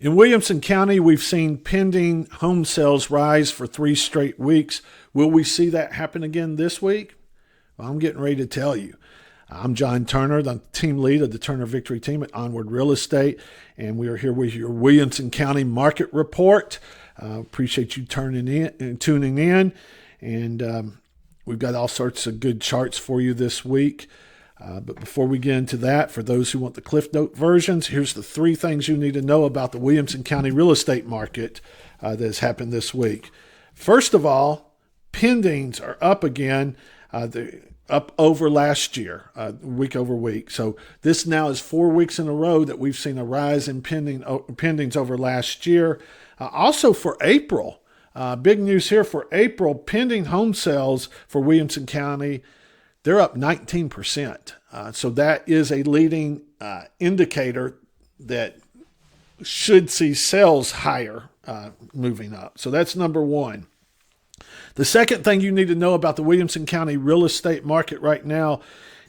In Williamson County, we've seen pending home sales rise for 3 straight weeks. Will we see that happen again this week? Well, I'm getting ready to tell you. I'm John Turner, the team lead of the Turner Victory Team at Onward Real Estate, and we are here with your Williamson County Market Report. Appreciate you tuning in, and we've got all sorts of good charts for you this week. But before we get into that, for those who want the Cliff Note versions, here's the 3 things you need to know about the Williamson County real estate market that has happened this week. First of all, pendings are up again, up over last year, week over week. So this now is 4 weeks in a row that we've seen a rise in pendings over last year. Also for April, big news here for April, pending home sales for Williamson County, they're up 19%. So that is a leading indicator that should see sales higher moving up. So that's number one. The second thing you need to know about the Williamson County real estate market right now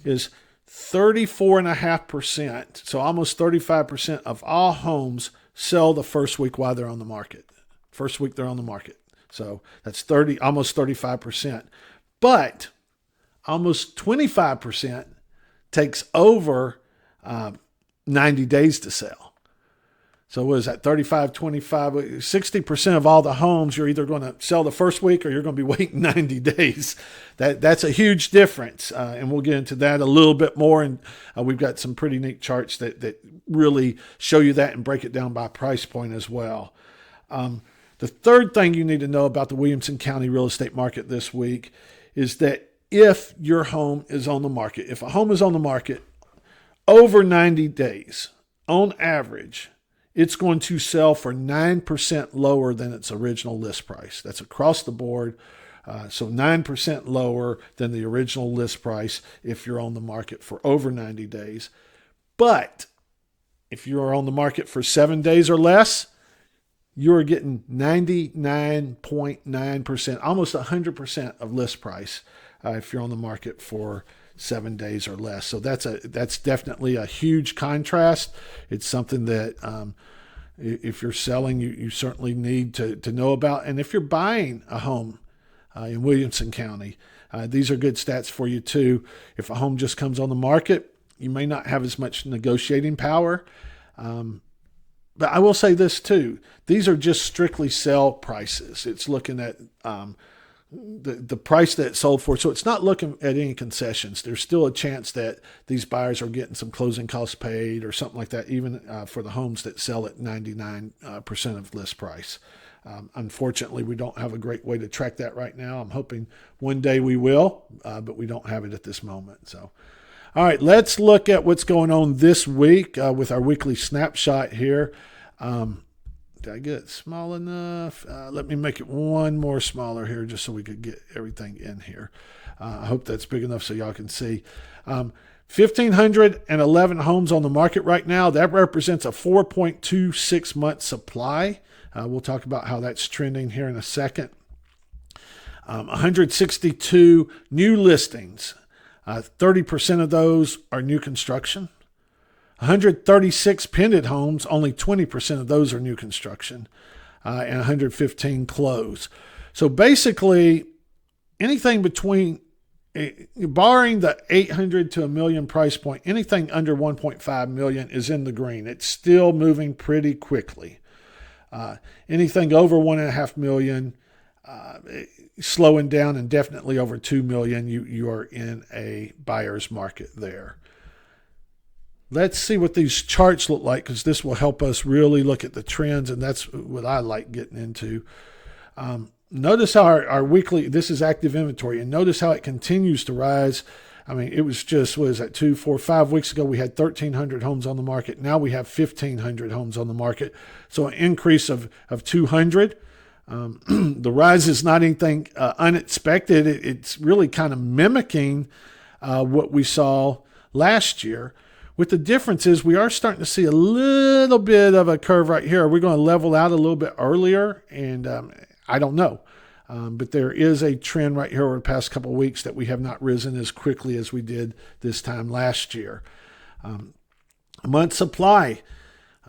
is 34.5%, so almost 35% of all homes sell the first week while they're on the market. First week they're on the market. So that's almost 35%. But almost 25% takes over 90 days to sell. So what is that, 35, 25, 60% of all the homes you're either going to sell the first week or you're going to be waiting 90 days. That's a huge difference, and we'll get into that a little bit more. And we've got some pretty neat charts that really show you that and break it down by price point as well. The third thing you need to know about the Williamson County real estate market this week is that if your home is on the market, if a home is on the market over 90 days, on average, it's going to sell for 9% lower than its original list price. That's across the board. So 9% lower than the original list price if you're on the market for over 90 days. But if you're on the market for 7 days or less, you're getting 99.9%, almost 100% of list price if you're on the market for 7 days or less. So that's definitely a huge contrast. It's something that if you're selling, you certainly need to know about. And if you're buying a home in Williamson County, these are good stats for you too. If a home just comes on the market, you may not have as much negotiating power. But I will say this too. These are just strictly sell prices. It's looking at the price that it sold for. So it's not looking at any concessions. There's still a chance that these buyers are getting some closing costs paid or something like that, even for the homes that sell at 99% of list price. Unfortunately, we don't have a great way to track that right now. I'm hoping one day we will, but we don't have it at this moment. So, all right, let's look at what's going on this week with our weekly snapshot here. Did I get it small enough? Let me make it one more smaller here just so we could get everything in here. I hope that's big enough so y'all can see. 1,511 homes on the market right now. That represents a 4.26 month supply. We'll talk about how that's trending here in a second. 162 new listings. 30% of those are new construction. 136 pending homes, only 20% of those are new construction, and 115 closed. So basically, anything between, barring the 800 to $1 million price point, anything under 1.5 million is in the green. It's still moving pretty quickly. Anything over 1.5 million, slowing down, and definitely over 2 million, you are in a buyer's market there. Let's see what these charts look like, because this will help us really look at the trends, and that's what I like getting into. Notice how our weekly, this is active inventory, and notice how it continues to rise. I mean, it was just, 2, 4, 5 weeks ago, we had 1,300 homes on the market. Now we have 1,500 homes on the market. So an increase of 200. The rise is not anything unexpected. It's really kind of mimicking what we saw last year. With the difference is we are starting to see a little bit of a curve right here. Are we going to level out a little bit earlier? And I don't know. But there is a trend right here over the past couple of weeks that we have not risen as quickly as we did this time last year. Month supply.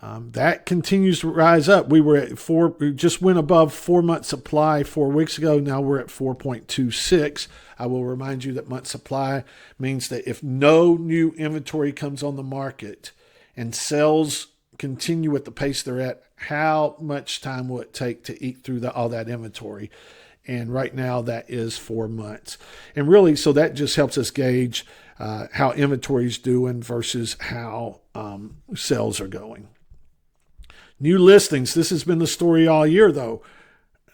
That continues to rise up. We were at we just went above 4 month supply 4 weeks ago. Now we're at 4.26. I will remind you that month supply means that if no new inventory comes on the market and sales continue at the pace they're at, how much time will it take to eat through all that inventory? And right now that is 4 months. And really, so that just helps us gauge how inventory is doing versus how sales are going. New listings. This has been the story all year, though.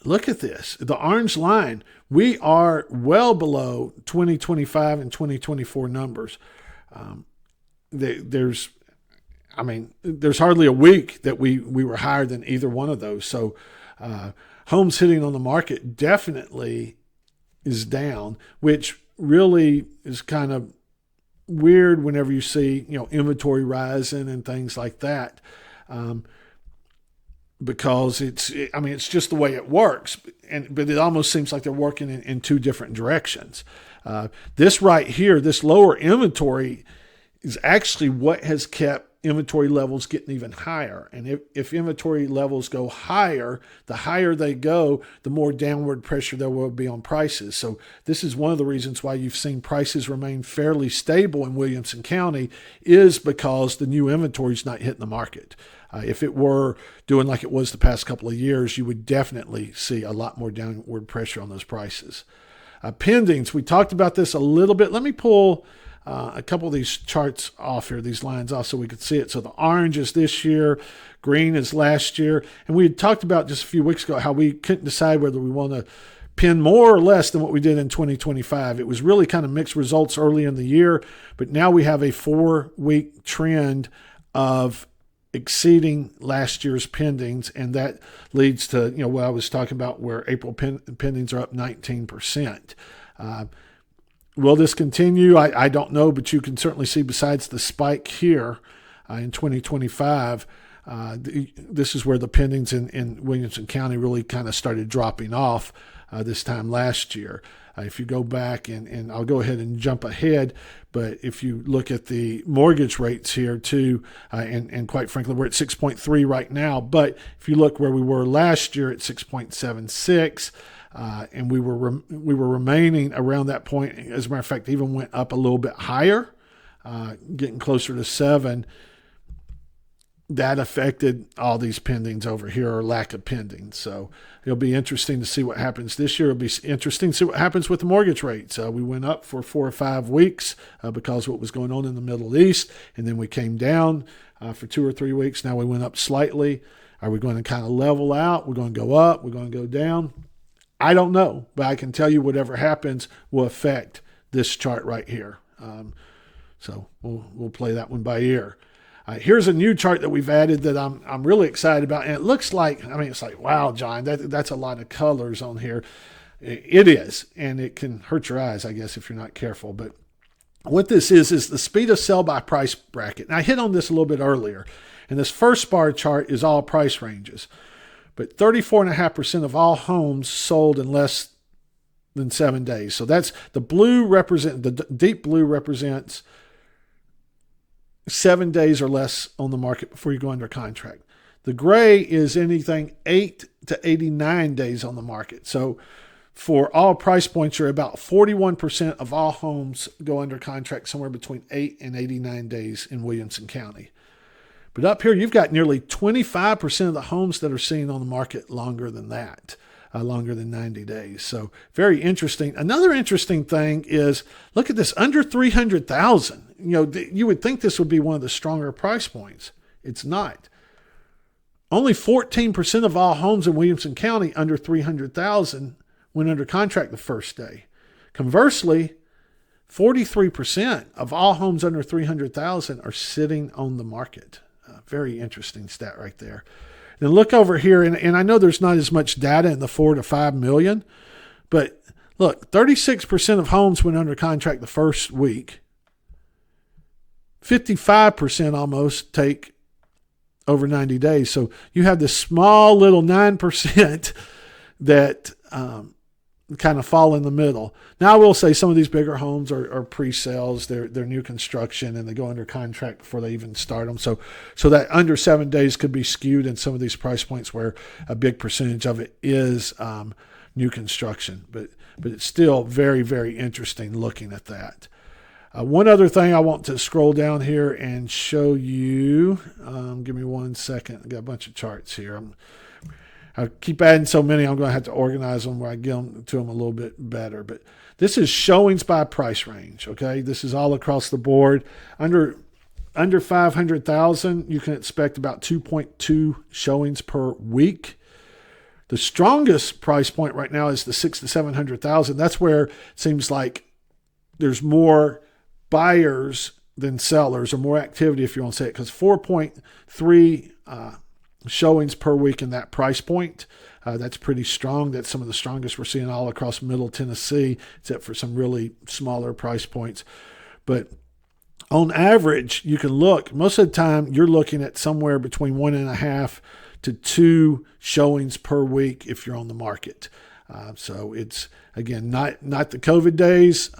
Look at this. The orange line. We are well below 2025 and 2024 numbers. There's hardly a week that we were higher than either one of those. So homes hitting on the market definitely is down, which really is kind of weird whenever you see, inventory rising and things like that. Because it's just the way it works. But it almost seems like they're working in two different directions. This right here, this lower inventory is actually what has kept inventory levels getting even higher. And if inventory levels go higher, the higher they go, the more downward pressure there will be on prices. So this is one of the reasons why you've seen prices remain fairly stable in Williamson County, is because the new inventory is not hitting the market. If it were doing like it was the past couple of years, you would definitely see a lot more downward pressure on those prices. Pendings, we talked about this a little bit. Let me pull a couple of these charts off here, these lines off, so we could see it. So the orange is this year, green is last year. And we had talked about just a few weeks ago how we couldn't decide whether we want to pin more or less than what we did in 2025. It was really kind of mixed results early in the year, but now we have a 4-week trend of exceeding last year's pendings, and that leads to what I was talking about, where April pendings are up 19%. Will this continue? I don't know, but you can certainly see, besides the spike here in 2025, this is where the pendings in Williamson County really kind of started dropping off this time last year. If you go back, and I'll go ahead and jump ahead, but if you look at the mortgage rates here too, and quite frankly, we're at 6.3 right now, but if you look where we were last year at 6.76, and we were remaining around that point. As a matter of fact, even went up a little bit higher, getting closer to 7. That affected all these pendings over here, or lack of pendings. So it'll be interesting to see what happens this year. It'll be interesting to see what happens with the mortgage rates. We went up for 4 or 5 weeks because of what was going on in the Middle East, and then we came down for 2 or 3 weeks. Now we went up slightly. Are we going to kind of level out? We're going to go up? We're going to go down? I don't know, but I can tell you whatever happens will affect this chart right here. So we'll play that one by ear. Here's a new chart that we've added that I'm really excited about, and it looks like, it's like, wow, John, that's a lot of colors on here. It is, and it can hurt your eyes, I guess, if you're not careful. But what this is the speed of sale by price bracket. And I hit on this a little bit earlier, and this first bar chart is all price ranges. But 34.5% of all homes sold in less than 7 days. So that's the deep blue represents 7 days or less on the market before you go under contract. The gray is anything 8 to 89 days on the market. So for all price points, you're about 41% of all homes go under contract somewhere between 8 and 89 days in Williamson County. But up here, you've got nearly 25% of the homes that are seen on the market longer than that, longer than 90 days. So very interesting. Another interesting thing is, look at this, under 300,000. You would think this would be one of the stronger price points. It's not. Only 14% of all homes in Williamson County under 300,000 went under contract the first day. Conversely, 43% of all homes under 300,000 are sitting on the market. Very interesting stat right there. Then look over here, and I know there's not as much data in the 4 to 5 million, but look, 36% of homes went under contract the first week. 55% almost take over 90 days. So you have this small little 9% that kind of fall in the middle. Now, I will say some of these bigger homes are pre-sales. They're new construction, and they go under contract before they even start them. So that under 7 days could be skewed in some of these price points where a big percentage of it is new construction. But it's still very, very interesting looking at that. One other thing I want to scroll down here and show you. Give me 1 second. I got a bunch of charts here. I keep adding so many, I'm going to have to organize them where I get them to them a little bit better. But this is showings by price range, okay? This is all across the board. Under 500,000, you can expect about 2.2 showings per week. The strongest price point right now is the 600,000 to 700,000. That's where it seems like there's more buyers than sellers, or more activity, if you want to say it, because 4.3 showings per week in that price point. That's pretty strong. That's some of the strongest we're seeing all across Middle Tennessee, except for some really smaller price points. But on average, you can look, most of the time, you're looking at somewhere between 1.5 to 2 showings per week if you're on the market. So it's, again, not the COVID days.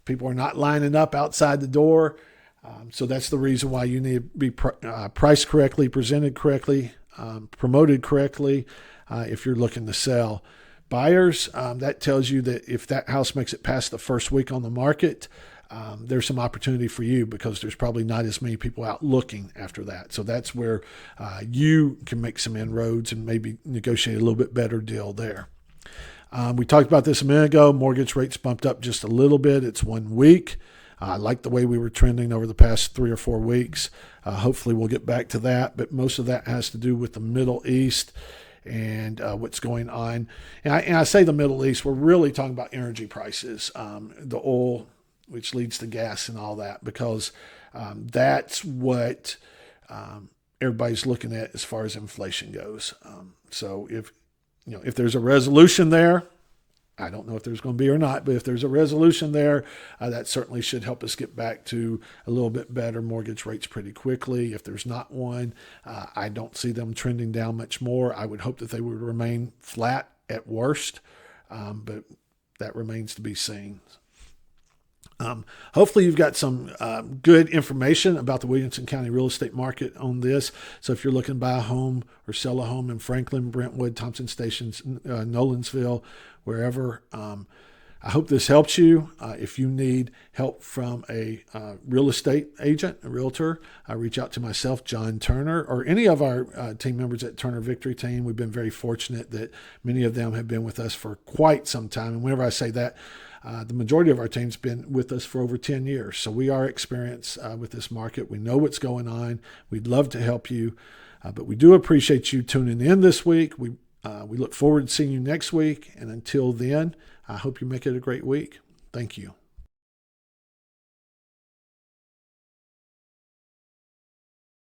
People are not lining up outside the door. So that's the reason why you need to be priced correctly, presented correctly, promoted correctly if you're looking to sell. Buyers, that tells you that if that house makes it past the first week on the market, there's some opportunity for you because there's probably not as many people out looking after that. So that's where you can make some inroads and maybe negotiate a little bit better deal there. We talked about this a minute ago. Mortgage rates bumped up just a little bit. It's 1 week. I like the way we were trending over the past 3 or 4 weeks. Hopefully we'll get back to that, but most of that has to do with the Middle East and what's going on. And I say the Middle East, we're really talking about energy prices, the oil, which leads to gas and all that, because that's what everybody's looking at as far as inflation goes. So if there's a resolution there, I don't know if there's going to be or not, but if there's a resolution there, that certainly should help us get back to a little bit better mortgage rates pretty quickly. If there's not one, I don't see them trending down much more. I would hope that they would remain flat at worst, but that remains to be seen. Hopefully you've got some good information about the Williamson County real estate market on this. So if you're looking to buy a home or sell a home in Franklin, Brentwood, Thompson Stations, Nolensville, wherever, I hope this helps you. If you need help from a real estate agent, a realtor, reach out to myself, John Turner, or any of our team members at Turner Victory Team. We've been very fortunate that many of them have been with us for quite some time. And whenever I say that, the majority of our team's been with us for over 10 years. So we are experienced with this market. We know what's going on. We'd love to help you. But we do appreciate you tuning in this week. We look forward to seeing you next week. And until then, I hope you make it a great week. Thank you.